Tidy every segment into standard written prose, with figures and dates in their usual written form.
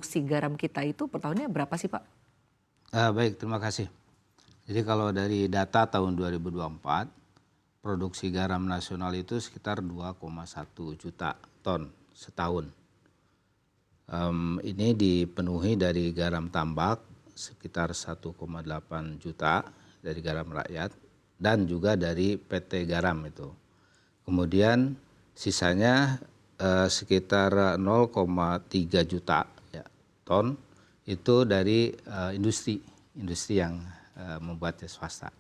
produksi garam kita itu per tahunnya berapa sih, Pak? Baik, terima kasih. Jadi kalau dari data tahun 2024, produksi garam nasional itu sekitar 2,1 juta ton setahun. Ini dipenuhi dari garam tambak sekitar 1,8 juta dari garam rakyat dan juga dari PT Garam itu. Kemudian sisanya sekitar 0,3 juta ya, ton itu dari industri yang membuatnya swasta.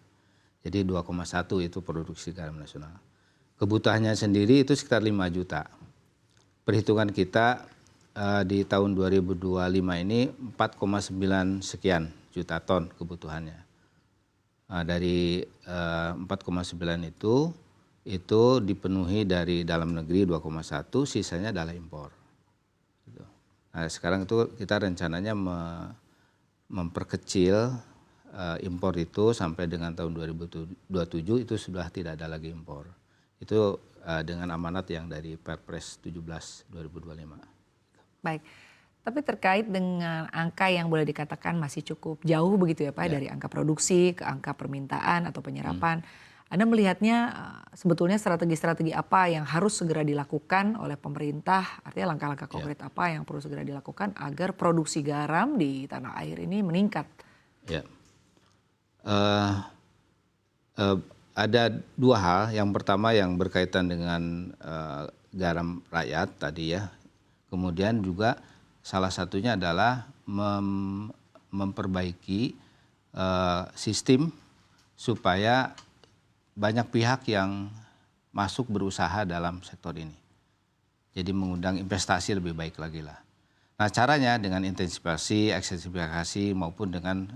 Jadi 2,1 itu produksi garam nasional. Kebutuhannya sendiri itu sekitar 5 juta. Perhitungan kita di tahun 2025 ini 4,9 sekian juta ton kebutuhannya. Dari 4,9 itu dipenuhi dari dalam negeri 2,1, sisanya adalah impor. Nah, sekarang itu kita rencananya memperkecil impor itu sampai dengan tahun 2027 itu sudah tidak ada lagi impor. Itu dengan amanat yang dari Perpres 17 2025. Baik, tapi terkait dengan angka yang boleh dikatakan masih cukup jauh begitu ya Pak, Ya. dari angka produksi ke angka permintaan atau penyerapan. Anda melihatnya sebetulnya strategi-strategi apa yang harus segera dilakukan oleh pemerintah, artinya langkah-langkah konkret apa yang perlu segera dilakukan agar produksi garam di tanah air ini meningkat? Ya. Ada dua hal. Yang pertama yang berkaitan dengan garam rakyat tadi ya. Kemudian juga salah satunya adalah memperbaiki sistem supaya banyak pihak yang masuk berusaha dalam sektor ini. Jadi mengundang investasi lebih baik lagi lah. Nah, caranya dengan intensifikasi, ekstensifikasi maupun dengan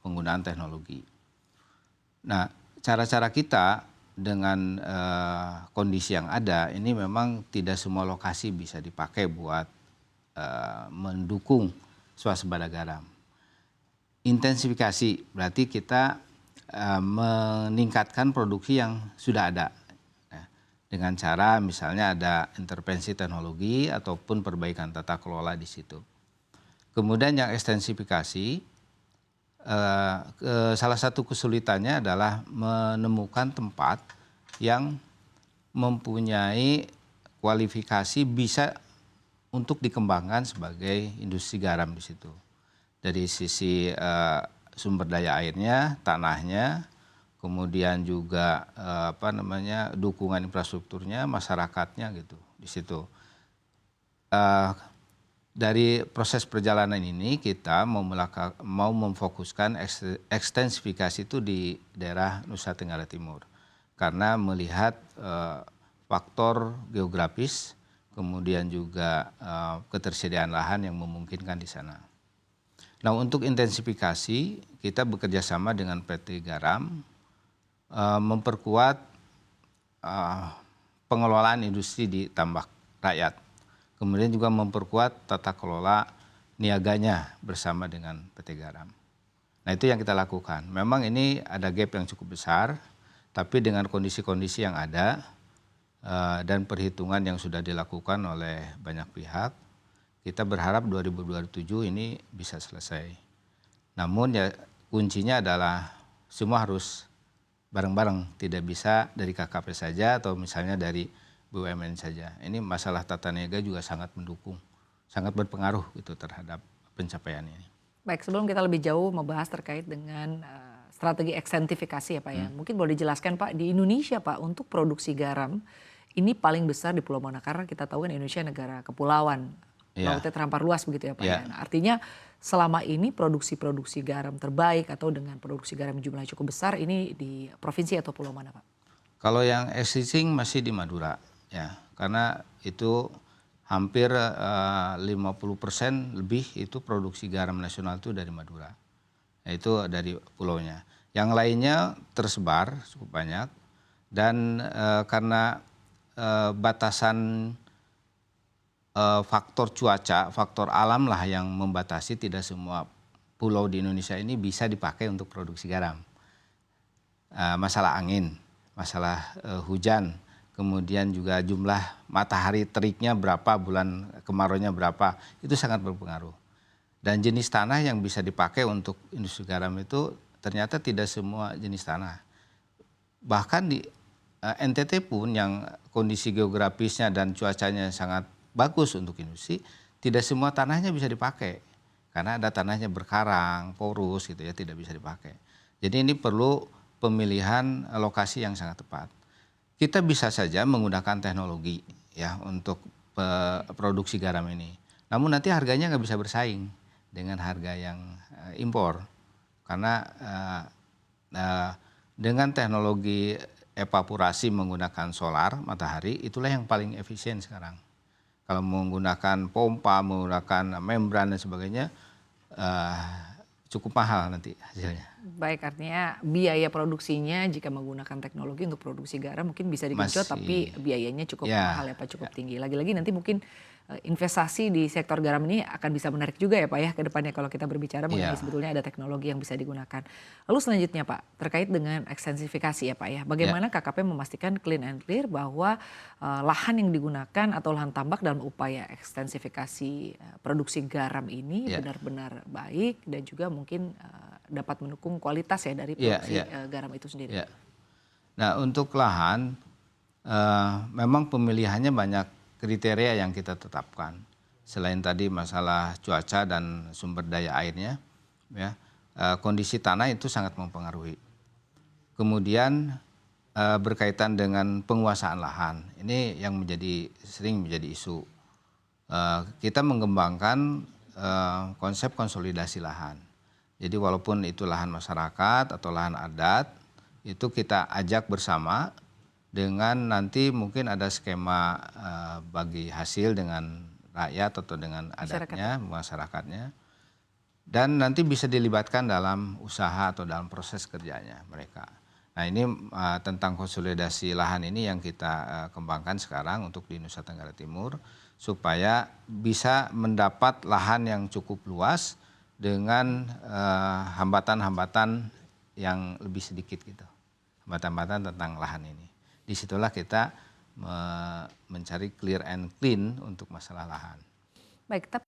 penggunaan teknologi. Nah, cara-cara kita dengan kondisi yang ada ini memang tidak semua lokasi bisa dipakai buat mendukung swasembada garam. Intensifikasi berarti kita meningkatkan produksi yang sudah ada. Dengan cara misalnya ada intervensi teknologi ataupun perbaikan tata kelola di situ. Kemudian yang ekstensifikasi, salah satu kesulitannya adalah menemukan tempat yang mempunyai kualifikasi bisa untuk dikembangkan sebagai industri garam di situ. Dari sisi sumber daya airnya, tanahnya, kemudian juga dukungan infrastrukturnya, masyarakatnya gitu di situ. Dari proses perjalanan ini kita mau memfokuskan ekstensifikasi itu di daerah Nusa Tenggara Timur karena melihat faktor geografis kemudian juga ketersediaan lahan yang memungkinkan di sana. Nah, untuk intensifikasi kita bekerja sama dengan PT Garam memperkuat pengelolaan industri di tambak rakyat. Kemudian juga memperkuat tata kelola niaganya bersama dengan PT Garam. Nah, itu yang kita lakukan. Memang ini ada gap yang cukup besar, tapi dengan kondisi-kondisi yang ada dan perhitungan yang sudah dilakukan oleh banyak pihak, kita berharap 2027 ini bisa selesai. Namun ya kuncinya adalah semua harus bareng-bareng, tidak bisa dari KKP saja atau misalnya dari BUMN saja. Ini masalah tata niaga juga sangat mendukung, sangat berpengaruh gitu terhadap pencapaian ini. Baik, sebelum kita lebih jauh membahas terkait dengan strategi ekstensifikasi ya Pak ya. Mungkin boleh dijelaskan Pak, di Indonesia Pak untuk produksi garam ini paling besar di Pulau Mana, karena kita tahu kan Indonesia negara kepulauan, lautnya terhampar luas begitu ya Pak ya. Nah, artinya selama ini produksi-produksi garam terbaik atau dengan produksi garam jumlahnya cukup besar ini di provinsi atau pulau mana Pak? Kalau yang existing masih di Madura ya, karena itu hampir 50% lebih itu produksi garam nasional itu dari Madura. Itu dari pulaunya. Yang lainnya tersebar cukup banyak dan karena batasan faktor cuaca, faktor alam lah yang membatasi, tidak semua pulau di Indonesia ini bisa dipakai untuk produksi garam. Masalah angin, masalah hujan, kemudian juga jumlah matahari teriknya berapa, bulan kemaraunya berapa, itu sangat berpengaruh. Dan jenis tanah yang bisa dipakai untuk industri garam itu ternyata tidak semua jenis tanah. Bahkan di NTT pun yang kondisi geografisnya dan cuacanya sangat bagus untuk industri, tidak semua tanahnya bisa dipakai. Karena ada tanahnya berkarang, porus gitu ya, tidak bisa dipakai. Jadi ini perlu pemilihan lokasi yang sangat tepat. Kita bisa saja menggunakan teknologi ya untuk produksi garam ini. Namun nanti harganya nggak bisa bersaing dengan harga yang impor. Karena dengan teknologi evaporasi menggunakan solar, matahari, itulah yang paling efisien sekarang. Kalau menggunakan pompa, menggunakan membran dan sebagainya, cukup mahal nanti hasilnya. Baik, artinya biaya produksinya jika menggunakan teknologi untuk produksi garam mungkin bisa digenjot, tapi biayanya cukup mahal ya Pak, cukup tinggi. Lagi-lagi nanti mungkin investasi di sektor garam ini akan bisa menarik juga ya Pak ya ke depannya kalau kita berbicara mengenai sebetulnya ada teknologi yang bisa digunakan. Lalu selanjutnya Pak, terkait dengan ekstensifikasi ya Pak ya, bagaimana KKP memastikan clean and clear bahwa lahan yang digunakan atau lahan tambak dalam upaya ekstensifikasi produksi garam ini benar-benar baik dan juga mungkin dapat mendukung kualitas ya dari produksi garam itu sendiri. Nah untuk lahan memang pemilihannya banyak kriteria yang kita tetapkan. Selain tadi masalah cuaca dan sumber daya airnya, ya, kondisi tanah itu sangat mempengaruhi. Kemudian berkaitan dengan penguasaan lahan, ini yang sering menjadi isu. Kita mengembangkan konsep konsolidasi lahan. Jadi walaupun itu lahan masyarakat atau lahan adat, itu kita ajak bersama dengan nanti mungkin ada skema bagi hasil dengan rakyat atau dengan adatnya, masyarakatnya. Dan nanti bisa dilibatkan dalam usaha atau dalam proses kerjanya mereka. Nah ini tentang konsolidasi lahan ini yang kita kembangkan sekarang untuk di Nusa Tenggara Timur, supaya bisa mendapat lahan yang cukup luas dengan hambatan-hambatan yang lebih sedikit gitu. Hambatan-hambatan tentang lahan ini. Disitulah kita mencari clear and clean untuk masalah lahan. Baik, tapi